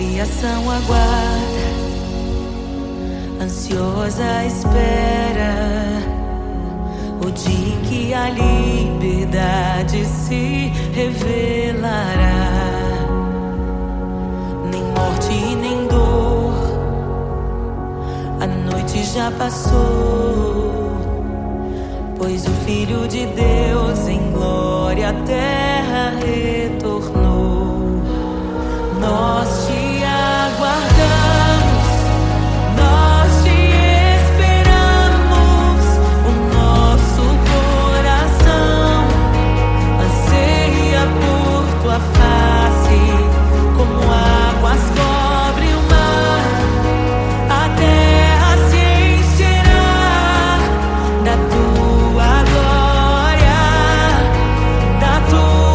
criação aguarda, ansiosa espera o dia em que a liberdade se revelará. Nem morte e nem dor, a noite já passou, pois o Filho de Deus em glória à terra retornou. Nós te aguardamos, nós te esperamos. O nosso coração anseia por tua face, como águas cobrem o mar. A terra se encherá da tua glória, da tua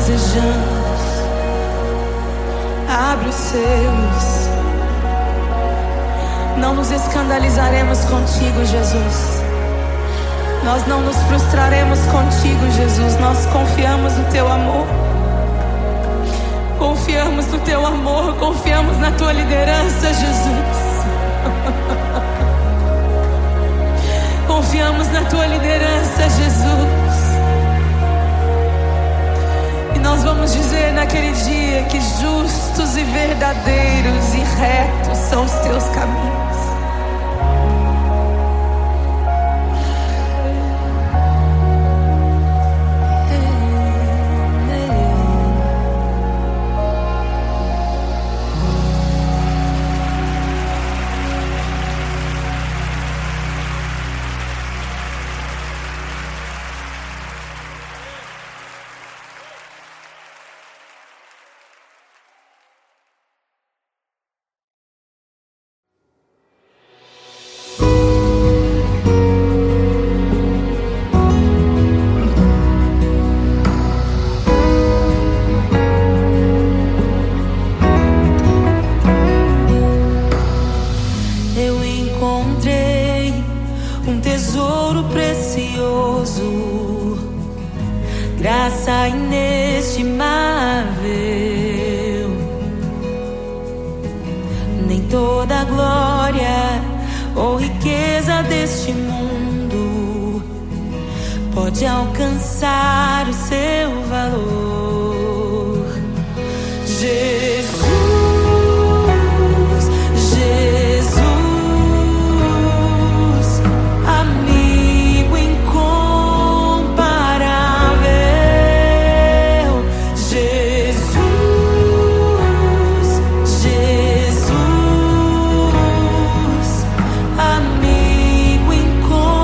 desejamos. Abre os selos. Não nos escandalizaremos contigo, Jesus. Nós não nos frustraremos contigo, Jesus. Nós confiamos no teu amor. Confiamos no teu amor. Confiamos na tua liderança, Jesus. Confiamos na tua liderança, Jesus. E nós vamos dizer naquele dia que justos e verdadeiros e retos são os teus caminhos. Graça inestimável, nem toda a glória ou riqueza deste mundo pode alcançar o seu valor. Jesus, Jesus, amigo incomparável. Jesus, Jesus, amigo incomparável.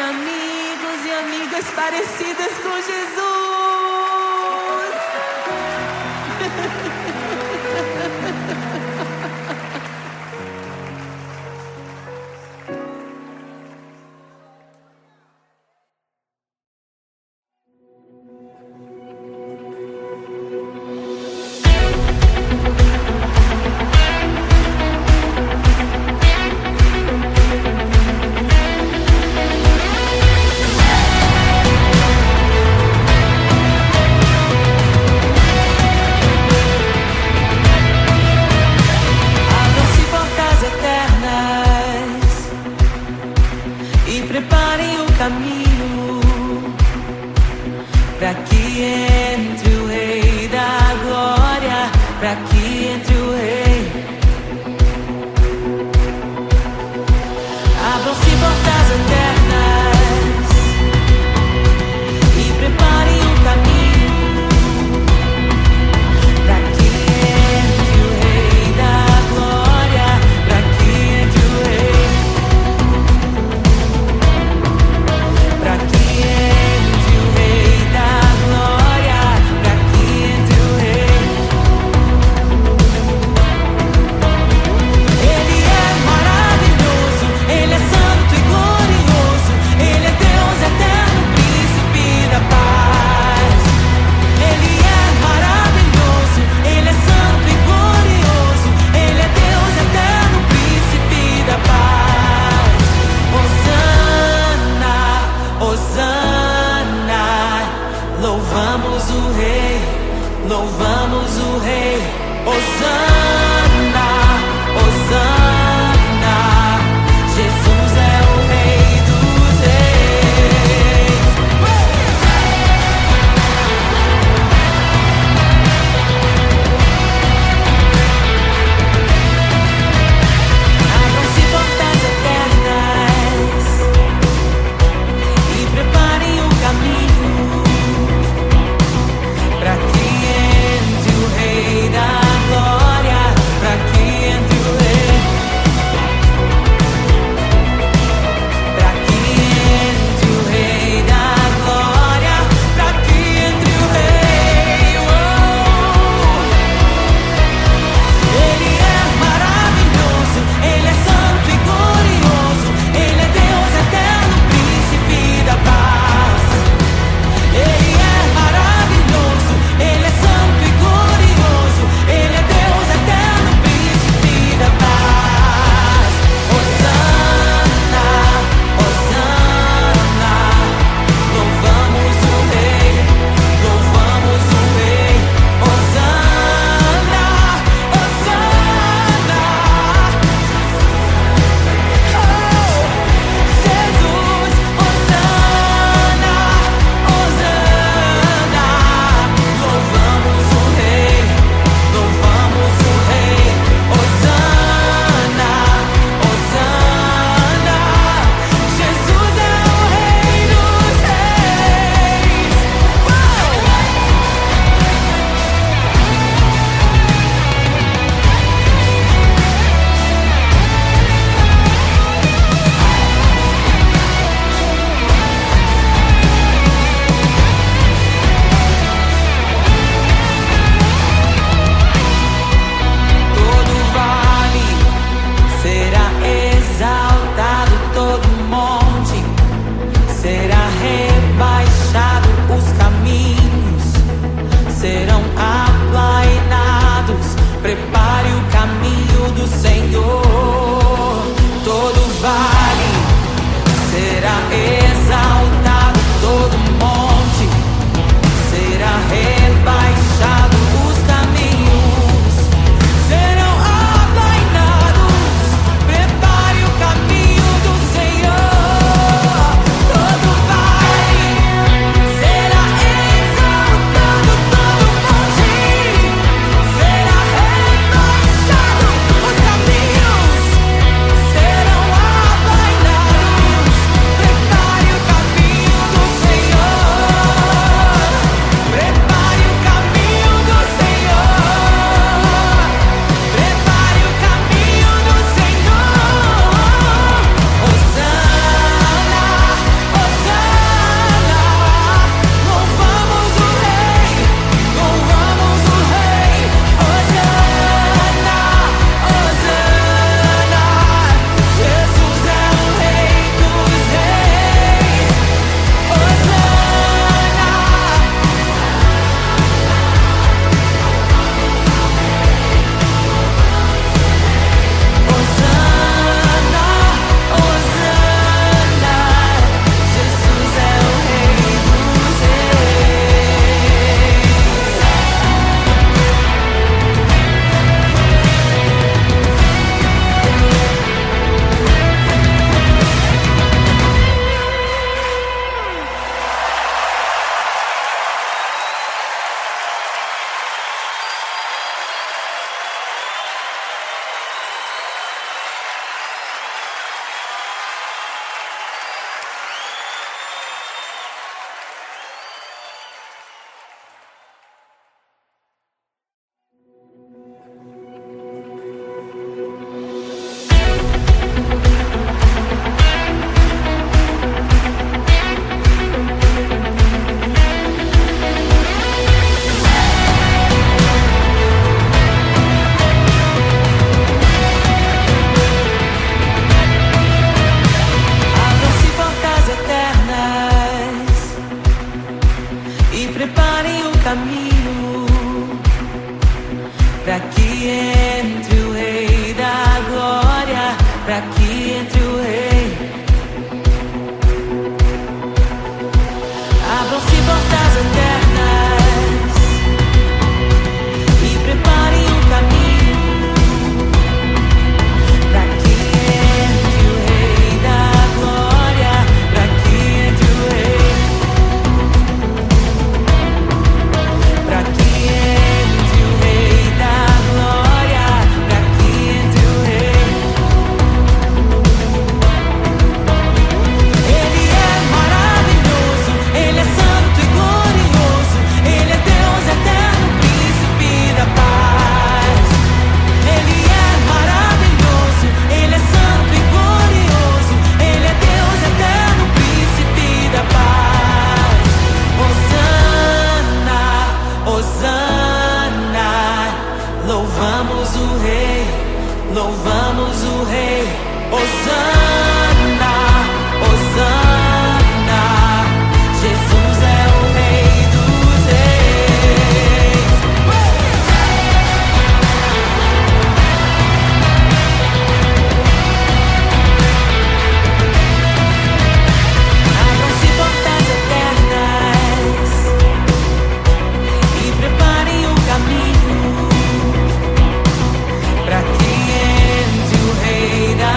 amigos e amigas parecidas com Jesus. Preparem o caminho para que entre o Rei da Glória, para que entre o Rei. Abram-se portas eternas e preparem o caminho para que entre o Rei da Glória, para que entre o Rei. Pra que entre o Rei da Glória, pra que entre o Rei. Ele é maravilhoso, Ele é santo e glorioso, Ele é Deus eterno, príncipe da paz. Ele é maravilhoso, Ele é santo e glorioso, Ele é Deus eterno, príncipe da paz. Hosana, Hosana, louvamos o Rei, louvamos o Rei. Hosana, Hosana, Jesus é o Rei dos Reis. Abram-se portas eternas e preparem o caminho para que entre o Rei da Glória, caminho, para que entre o Rei da Glória, para que entre o Rei. Abram-se portas eternas e preparem um caminho, para que entre o Rei da Glória, para que entre o Rei, para que entre o Rei da Glória, para que entre o Rei. Ele é maravilhoso, Ele é santo e glorioso, Ele é Deus eterno, príncipe da paz. Ele é maravilhoso, Ele é santo e glorioso, Ele é Deus eterno, príncipe da paz. Hosana, Hosana, louvamos o Rei, louvamos o Rei. Hosana, Hosana, Jesus é o Rei dos Reis. Abram-se portas eternas e preparem o caminho, para que entre o Rei da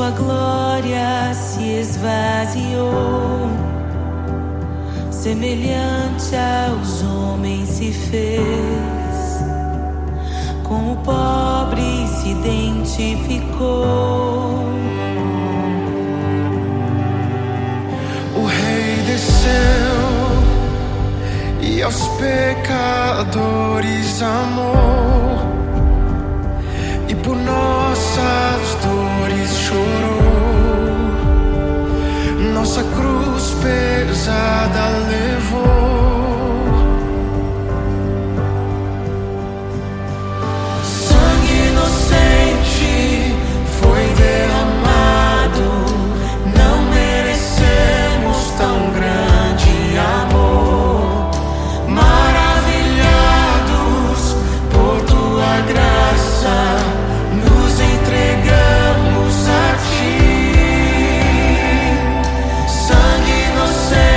sua glória se esvaziou, semelhante aos homens se fez, com o pobre se identificou. O Rei desceu e aos pecadores amou, e por nossas dores chorou, nossa cruz pesada levou. Sangue inocente foi derramado, não merecemos tão grande amor. Maravilhados por tua graça, nos entregamos a ti. Sangue inocente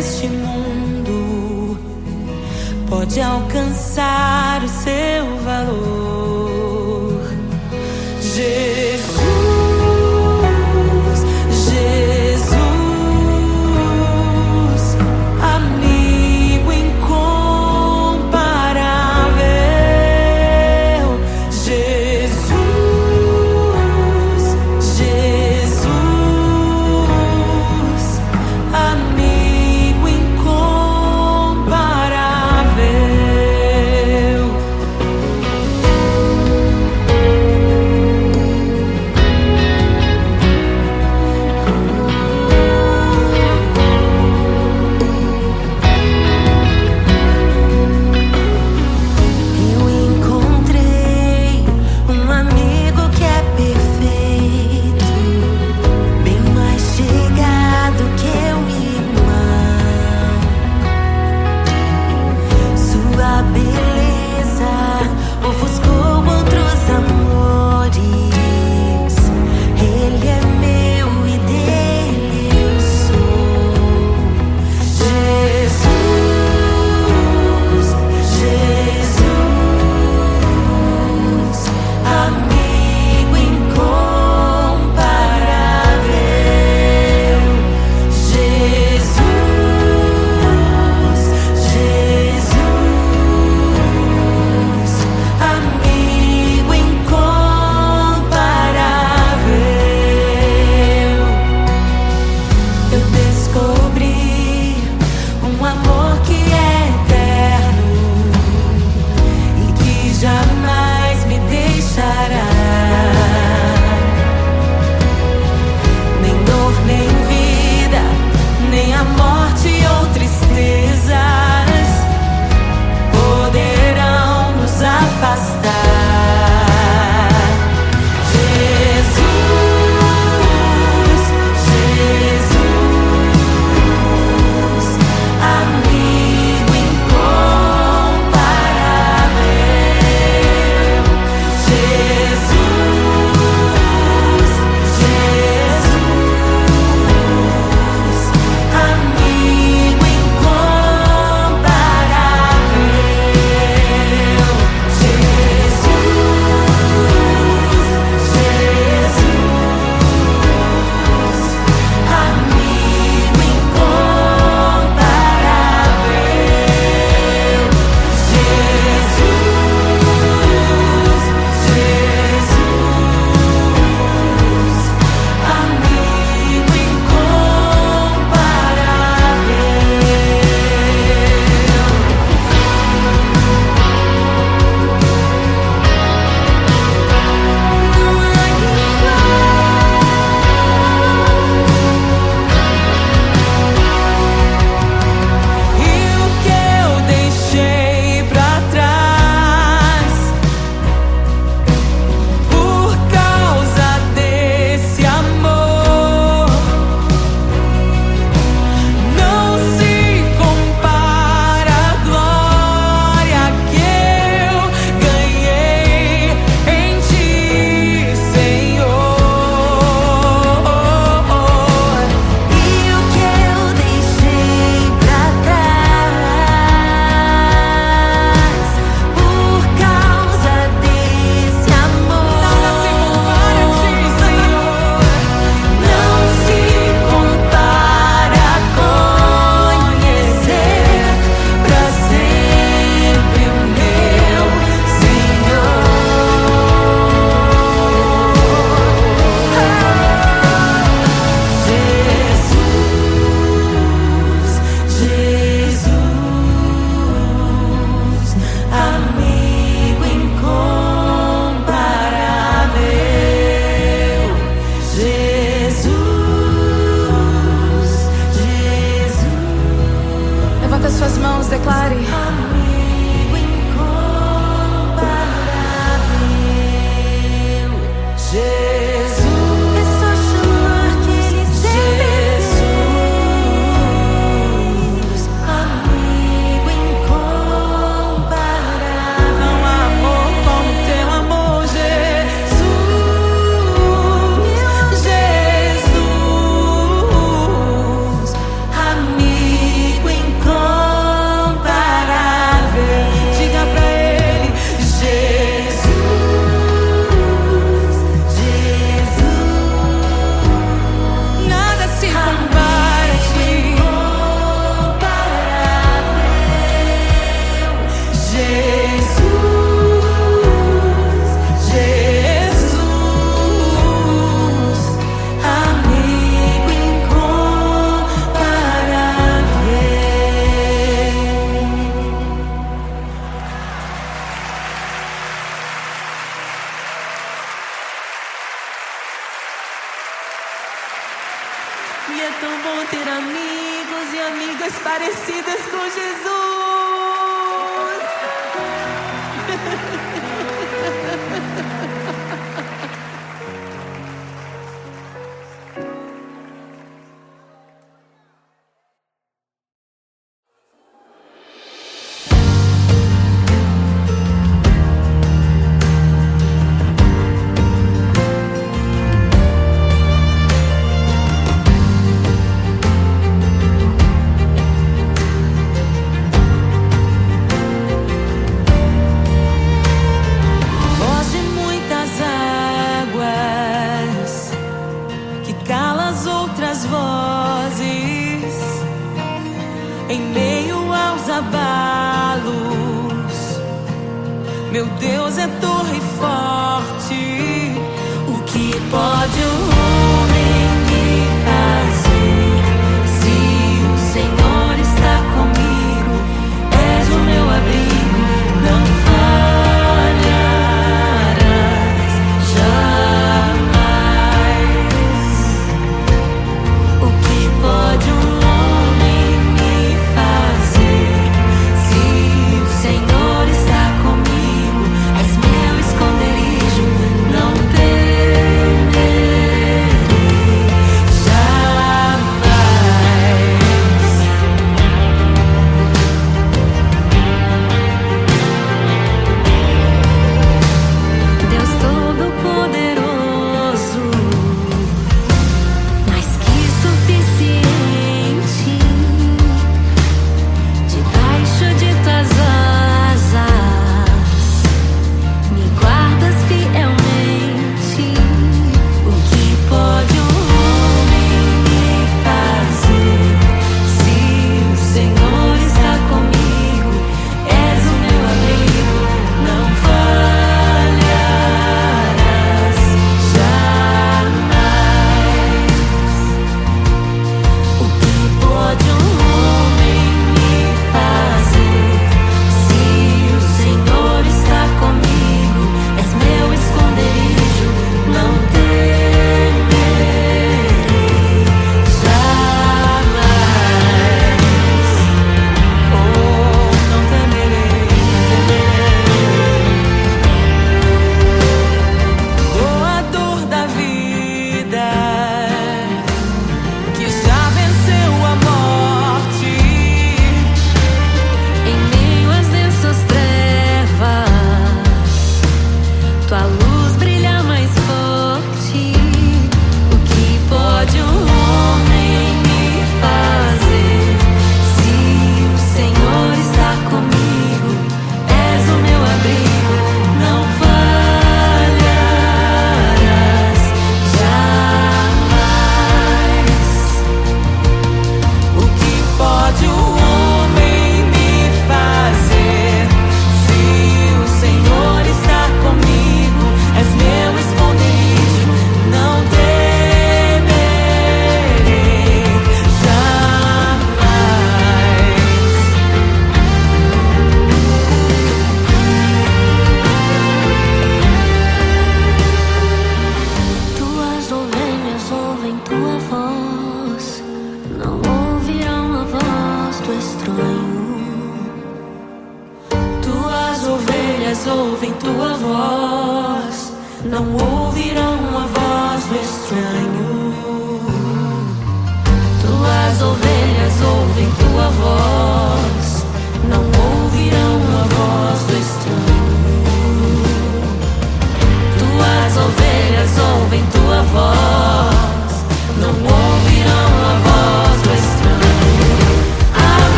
neste mundo pode alcançar o seu valor. Jesus, Jesus, amigo incomparável. Jesus, Jesus, amigo incomparável. E é tão bom ter amigos e amigas parecidas com Jesus. Em meio aos abalos, meu Deus é torre forte. O que pode o homem me fazer? Se o Senhor está comigo, és o meu abrigo, não falharás jamais. O que pode o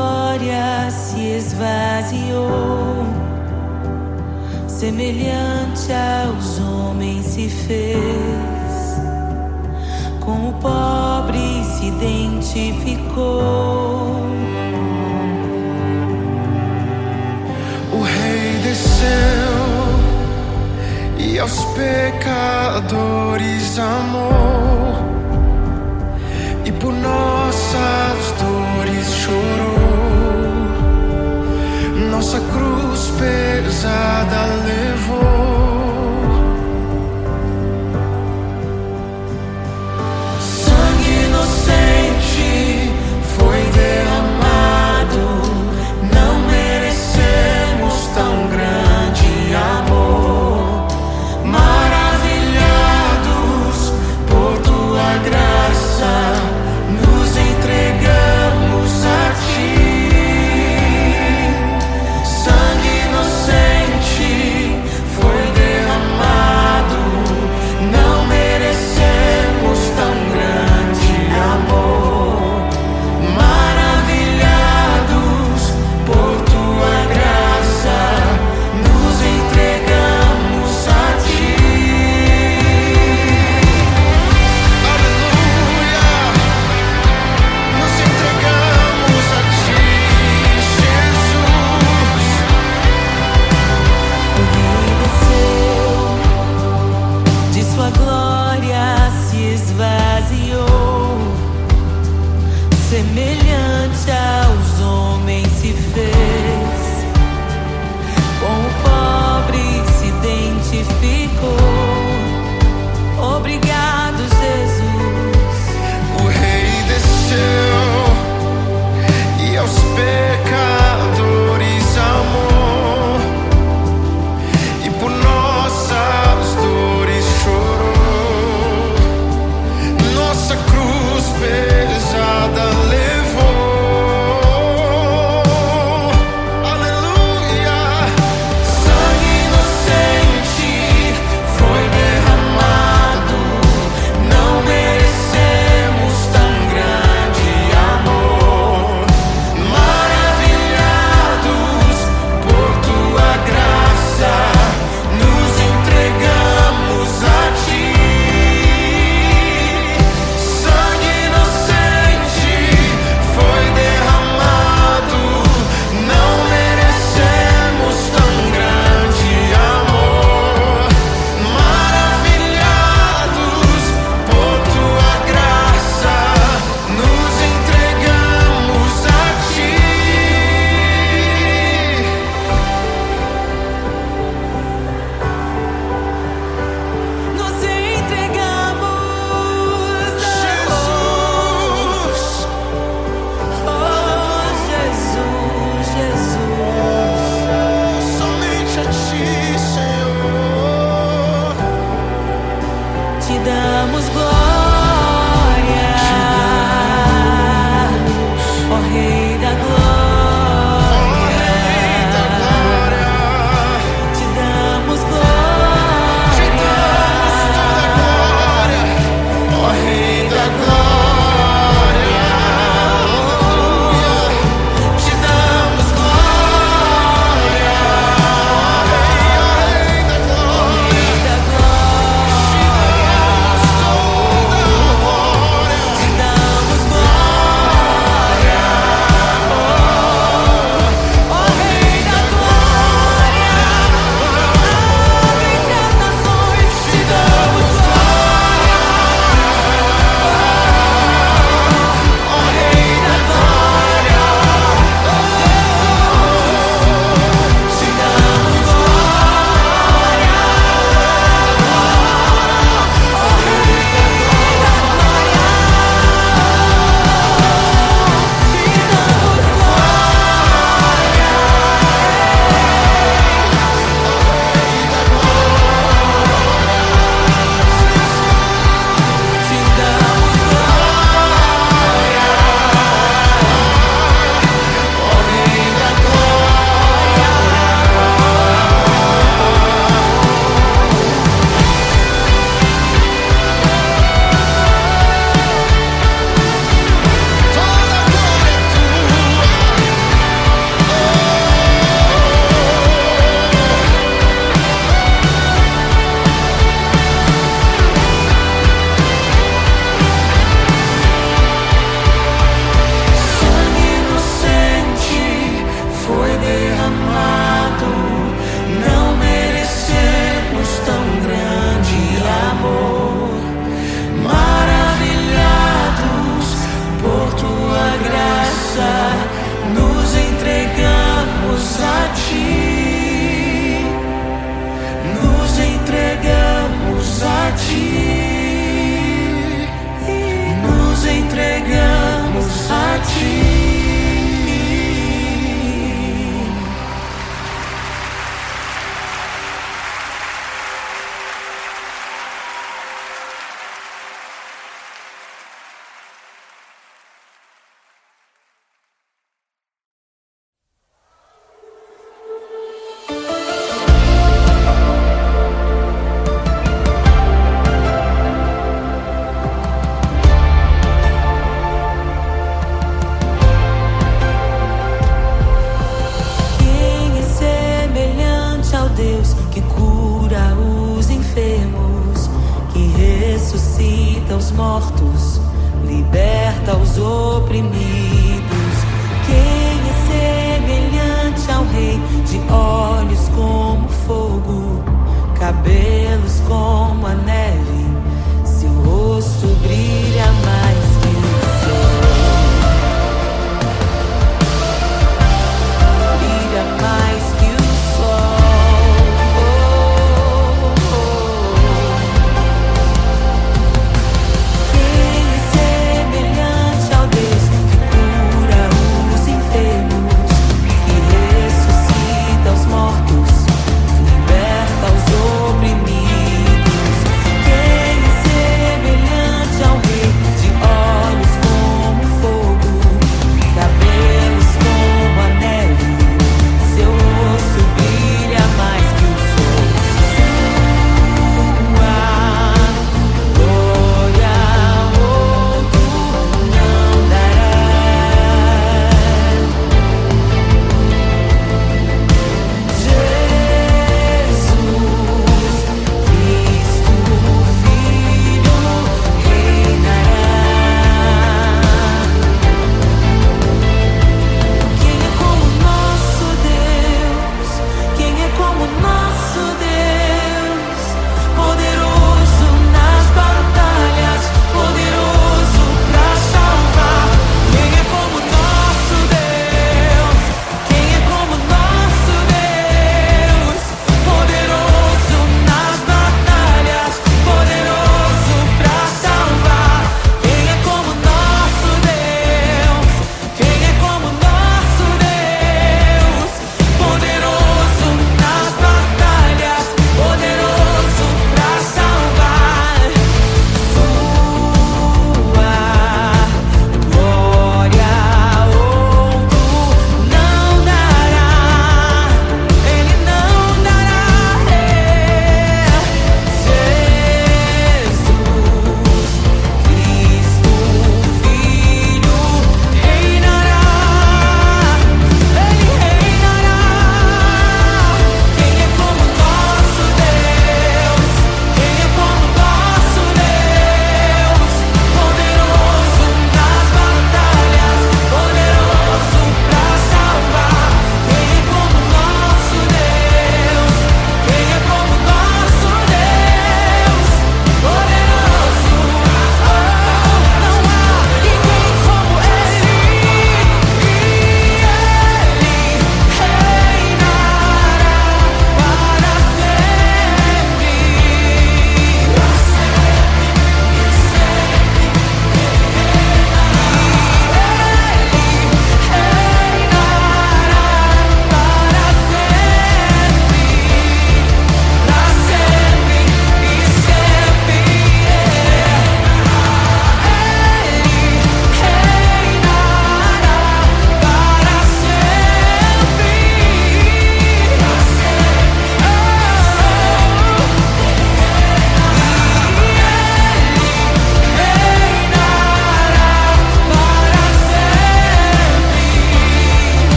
glória se esvaziou, semelhante aos homens se fez, com o pobre se identificou. O Rei desceu e aos pecadores amou, e por nossas dores chorou, nossa cruz pesada levou. Sangue inocente foi derramado, não merecemos tão grande amor. Maravilhados por derramado. Não merecemos tão grande amor. Maravilhados por tua graça, nos entregamos a ti. Nos entregamos a ti. Nos entregamos a ti. Que cura os enfermos, que ressuscita os mortos, liberta os oprimidos. Quem é semelhante ao Rei, de olhos como fogo, cabelos como a neve, seu rosto brilha mais que o sol. Brilha mais que o sol. Quem é semelhante ao Deus que cura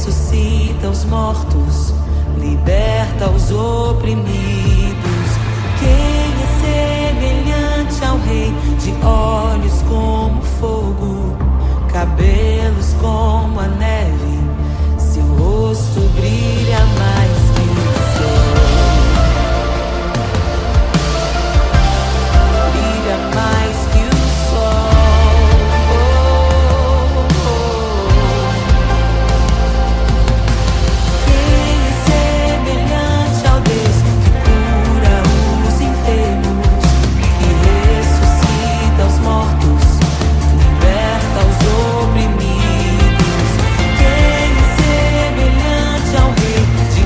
ressuscita os mortos, liberta os oprimidos. Quem é semelhante ao Rei, de olhos como fogo, cabelos como a neve, seu rosto brilha mais que o sol. Brilha mais que o sol. Quem é semelhante ao Deus que cura os enfermos, que ressuscita os mortos, liberta os oprimidos? Quem é semelhante ao Rei, de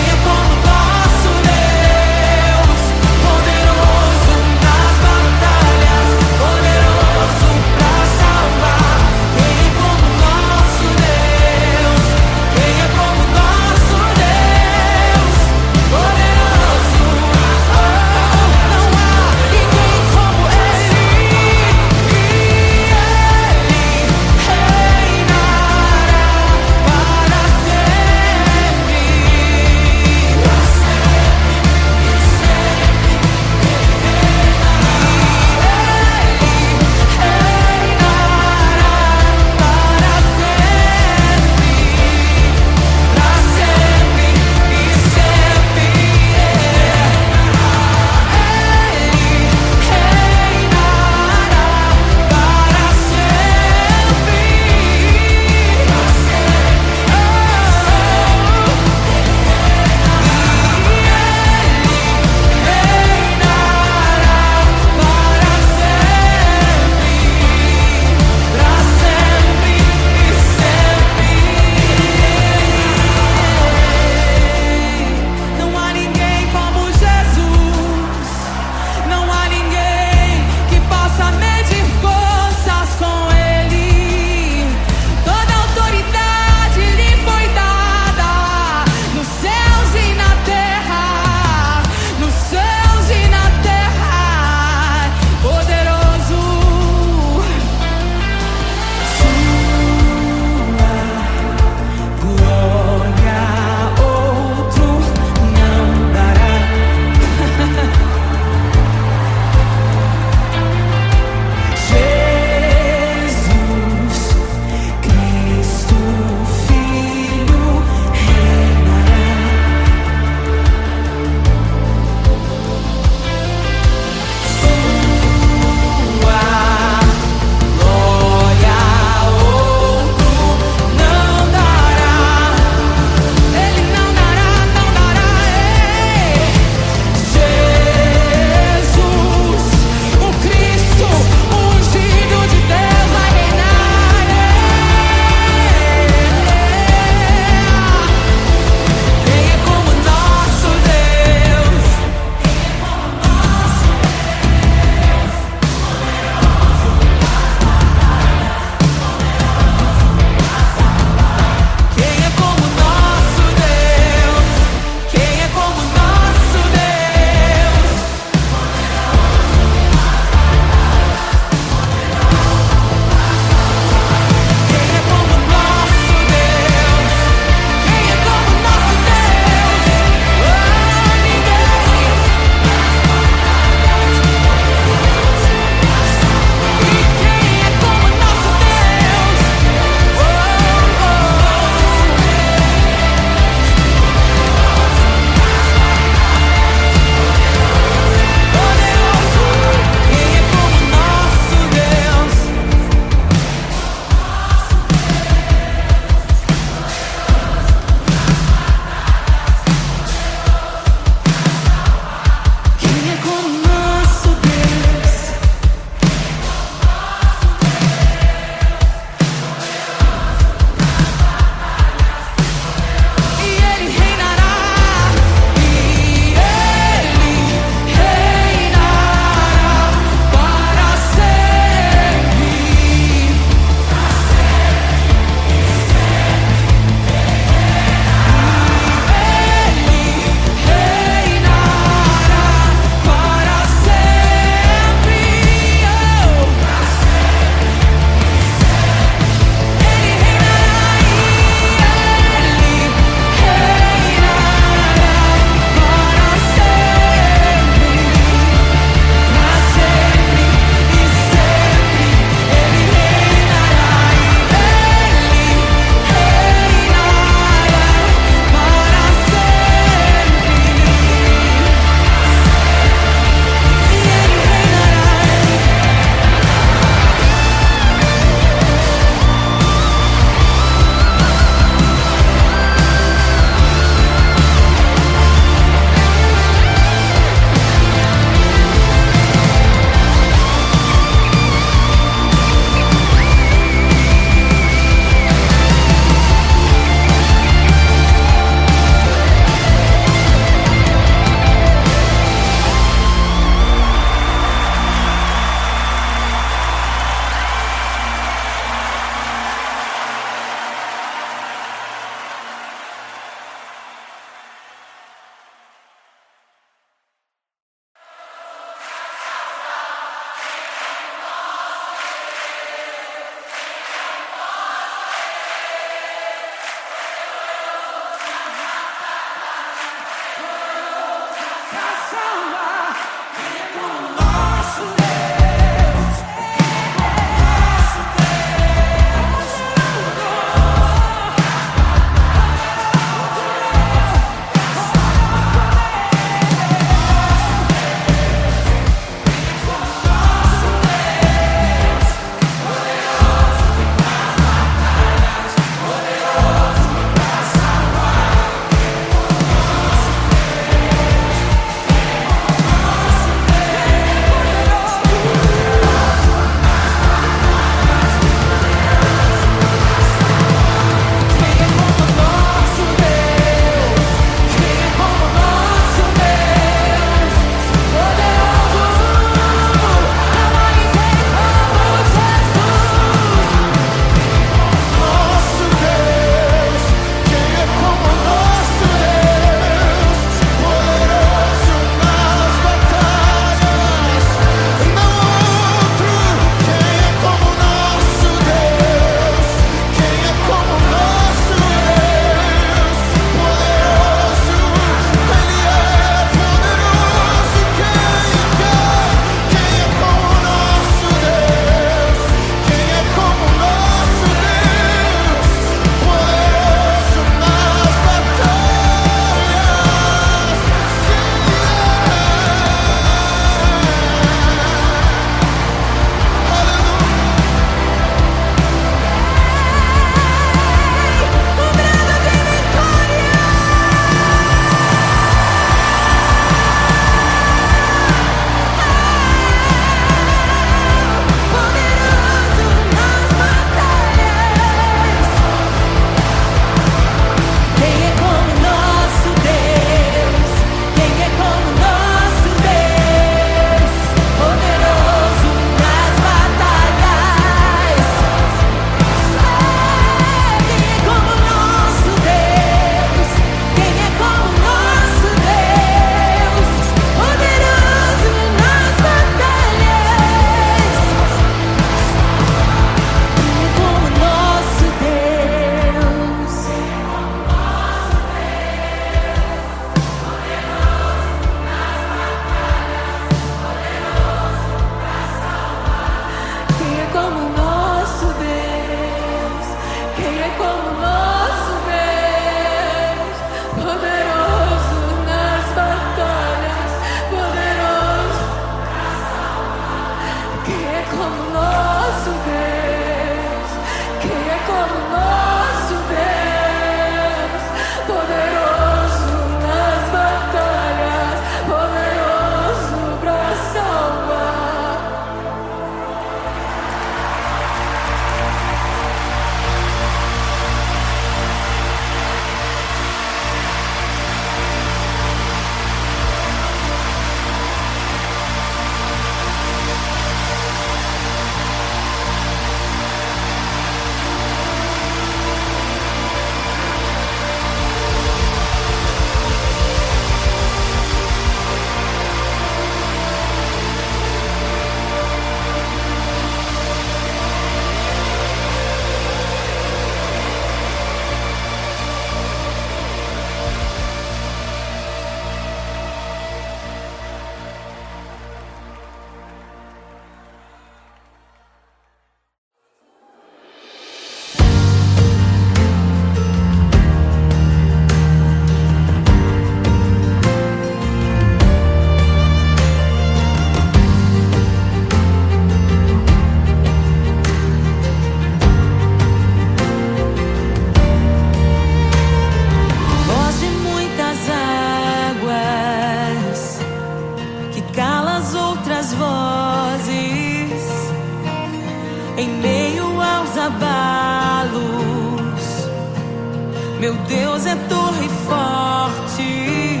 Meu Deus é torre forte.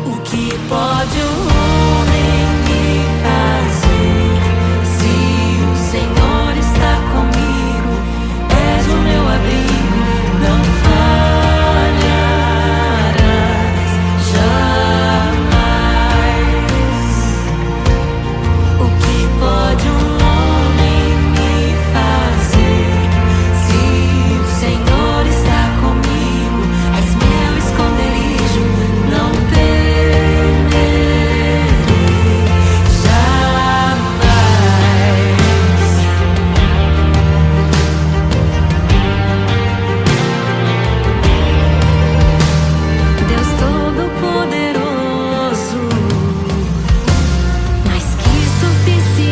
O que pode o homem me fazer? Se o Senhor está comigo, és o meu abrigo, não falharás jamais. O que pode um homem me fazer? Se o Senhor está comigo, és meu esconderijo, não temerei jamais. Deus Todo-Poderoso, mais que suficiente,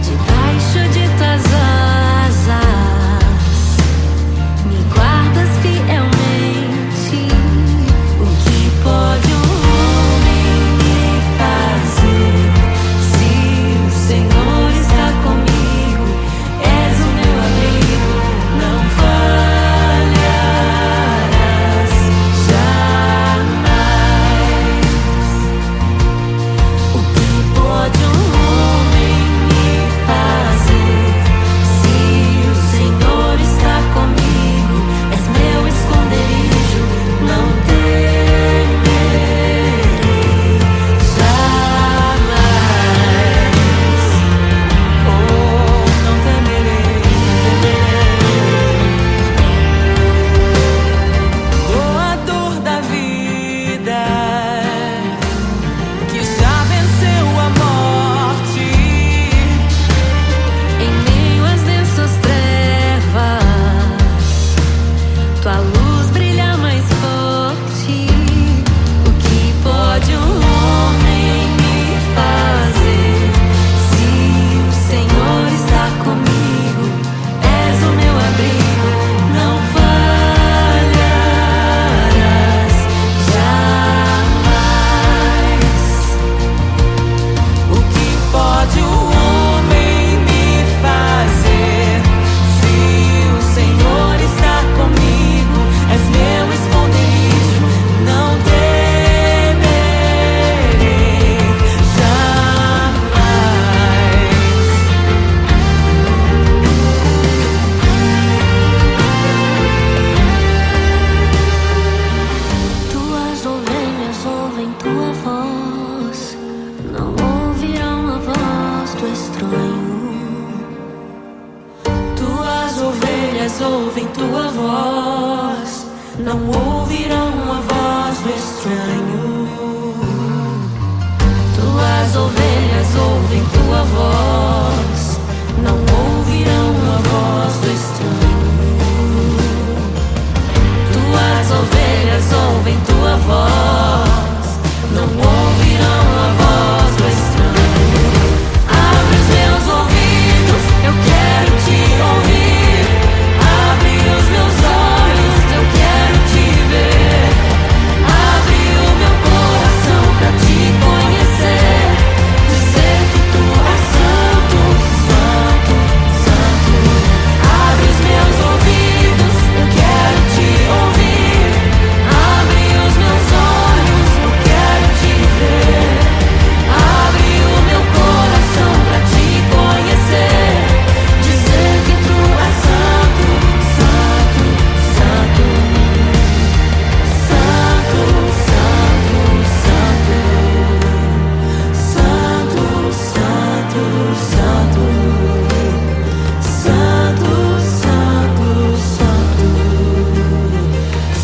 debaixo de tuas asas me guardas fielmente. O que pode um homem me fazer? Se o Senhor está comigo, és o meu abrigo, não falharás jamais. O que pode um homem me fazer? Se o Senhor está comigo, és meu esconderijo, não temerei jamais. Oh, não temerei, doador da vida, que já venceu a morte. Em meio às densas trevas, tua luz brilha mais forte. O que pode um homem me fazer? Se o Senhor está comigo, és o meu abrigo, não falharás jamais. O que pode o homem me fazer? Se o Senhor está comigo, és meu esconderijo, não temerei jamais. Tuas ovelhas ouvem tua voz, não ouvirão a voz do estranho. Tuas ovelhas ouvem tua voz, não ouvirão a voz do estranho. Tuas ovelhas ouvem tua voz, não ouvirão a voz do estranho. Tuas ovelhas ouvem tua voz, não ouvirão a voz do estranho. Abre os meus ouvidos, eu quero te ouvir. Abre os meus olhos, eu quero te ver. Abre o meu coração pra te conhecer. Dizer que tu és santo, santo, santo. Abre os meus ouvidos, eu quero te ouvir. Abre os meus olhos, eu quero te ver. Abre o meu coração pra te conhecer. Dizer que tu és santo, santo, santo. Santo, santo, santo. Santo, santo, santo. Santo, santo, santo.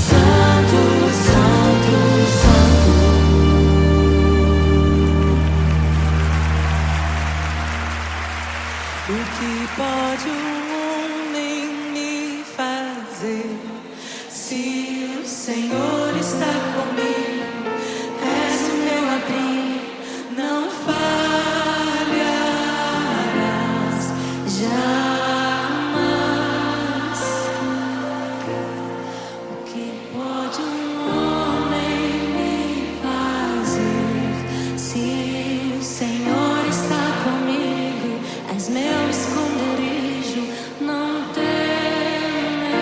Santo, santo, santo. O que pode um homem me fazer? Se o Senhor está comigo, és o meu abrigo, não falharás jamais. O que pode um homem me fazer? Se o Senhor está comigo, és meu esconderijo, não temerei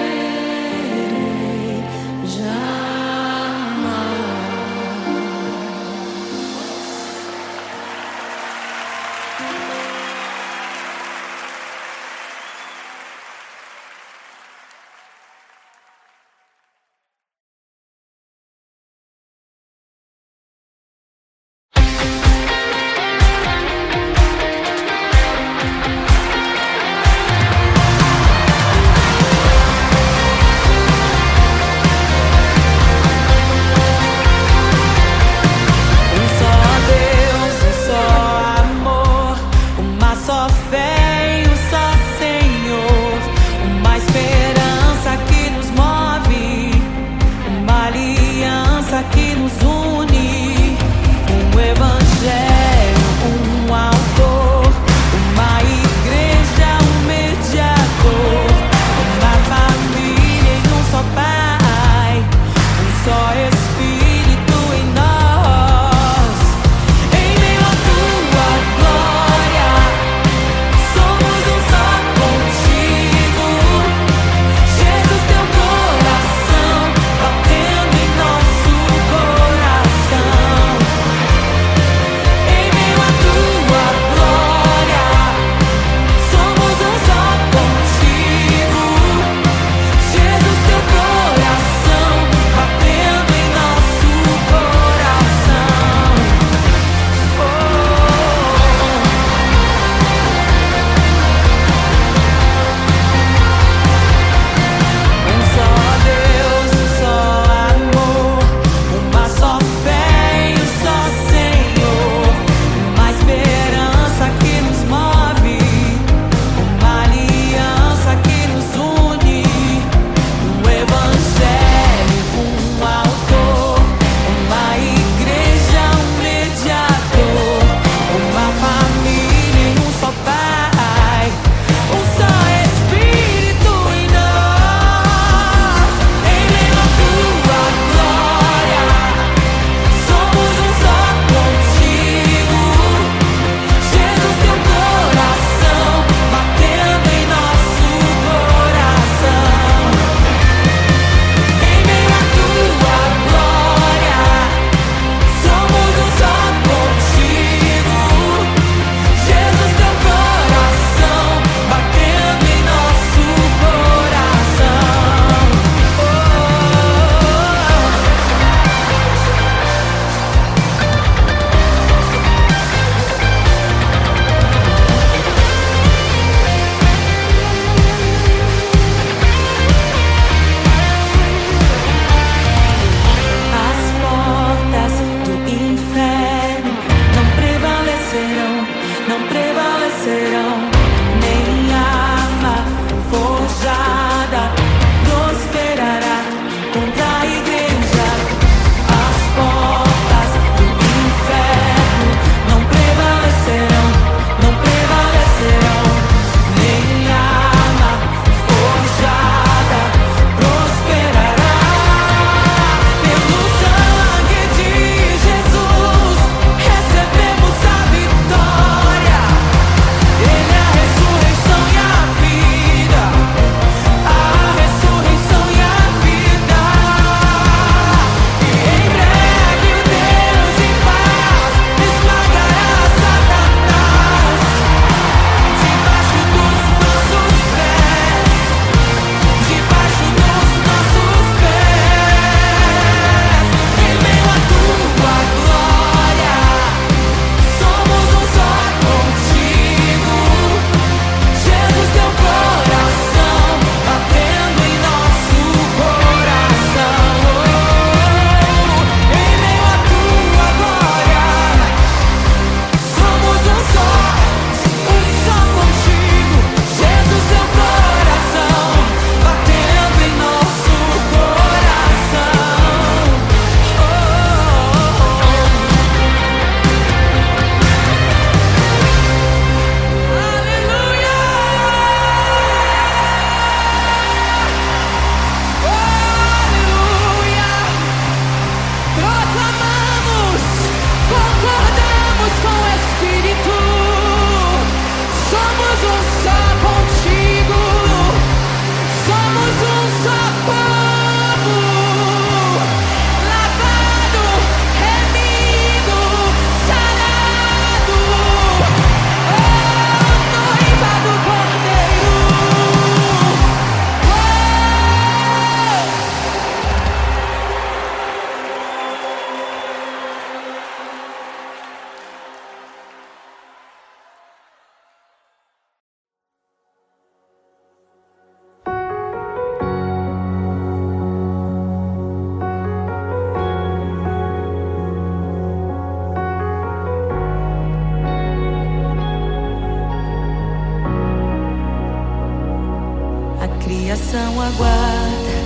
aguarda,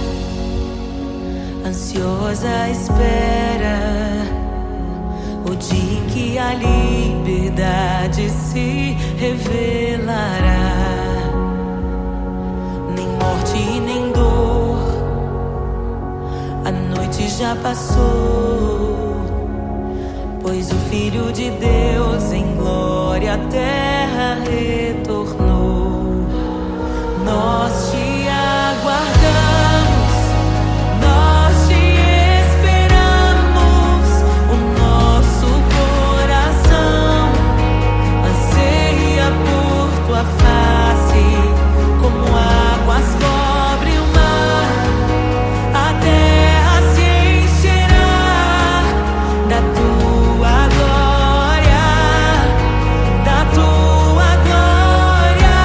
ansiosa espera o dia em que a liberdade se revelará. Nem morte nem dor, a noite já passou, pois o Filho de Deus em glória à terra retornou. Nós te aguardamos, nós te esperamos. O nosso coração anseia por tua face, como águas cobrem o mar. A terra se encherá da tua glória, da tua glória.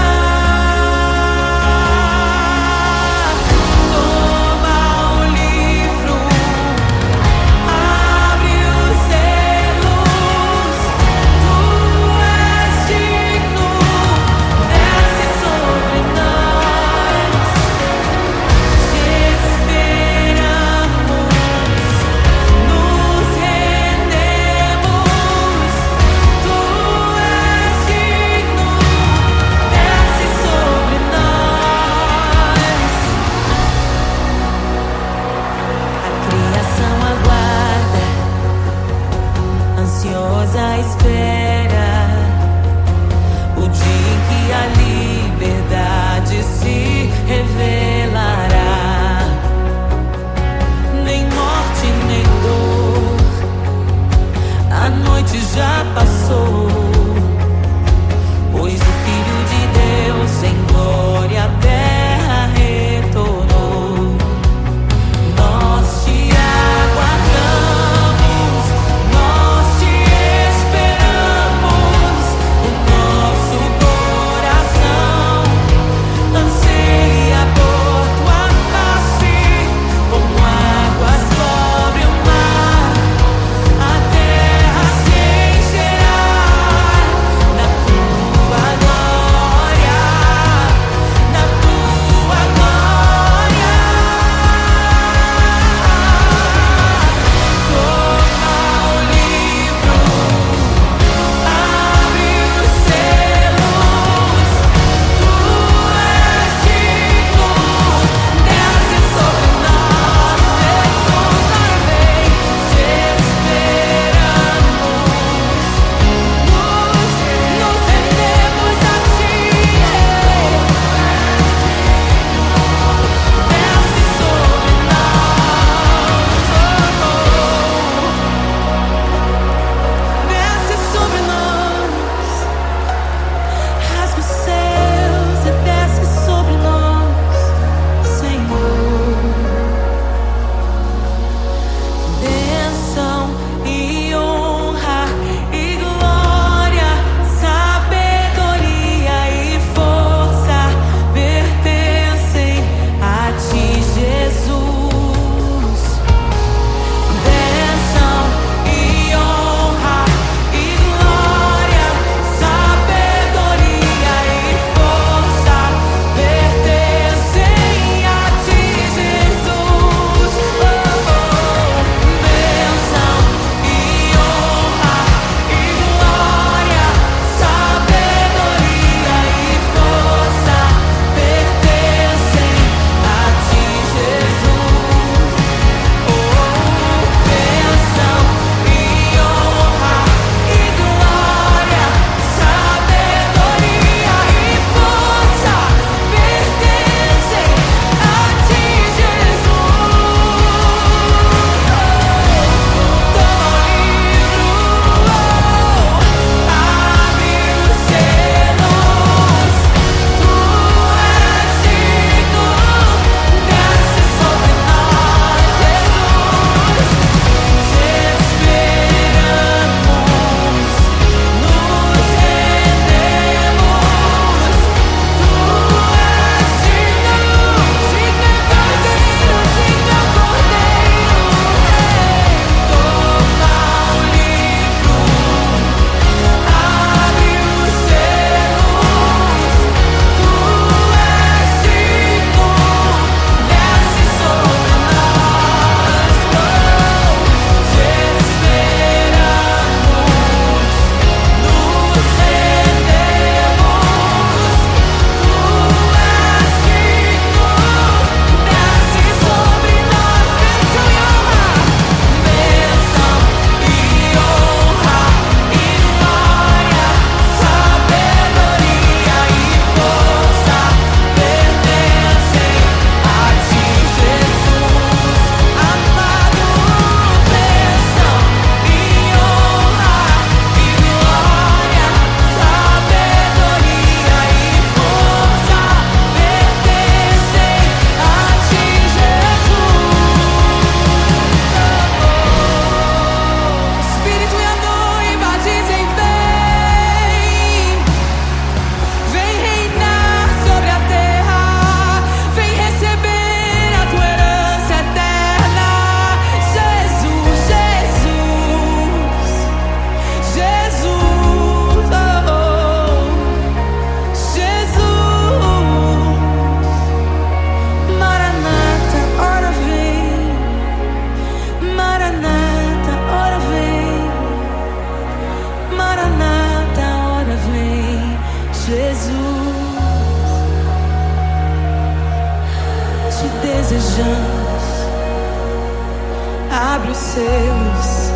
Abre os selos.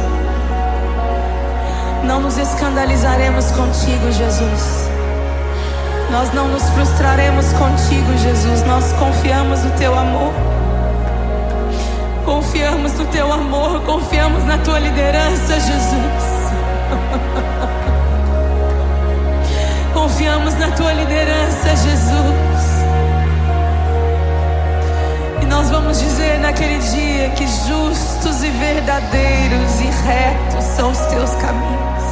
Não nos escandalizaremos contigo, Jesus. Nós não nos frustraremos contigo, Jesus. Nós confiamos no teu amor. Confiamos no teu amor. Confiamos na tua liderança, Jesus. Confiamos na tua liderança, Jesus. E nós vamos dizer naquele dia que justos e verdadeiros e retos são os teus caminhos.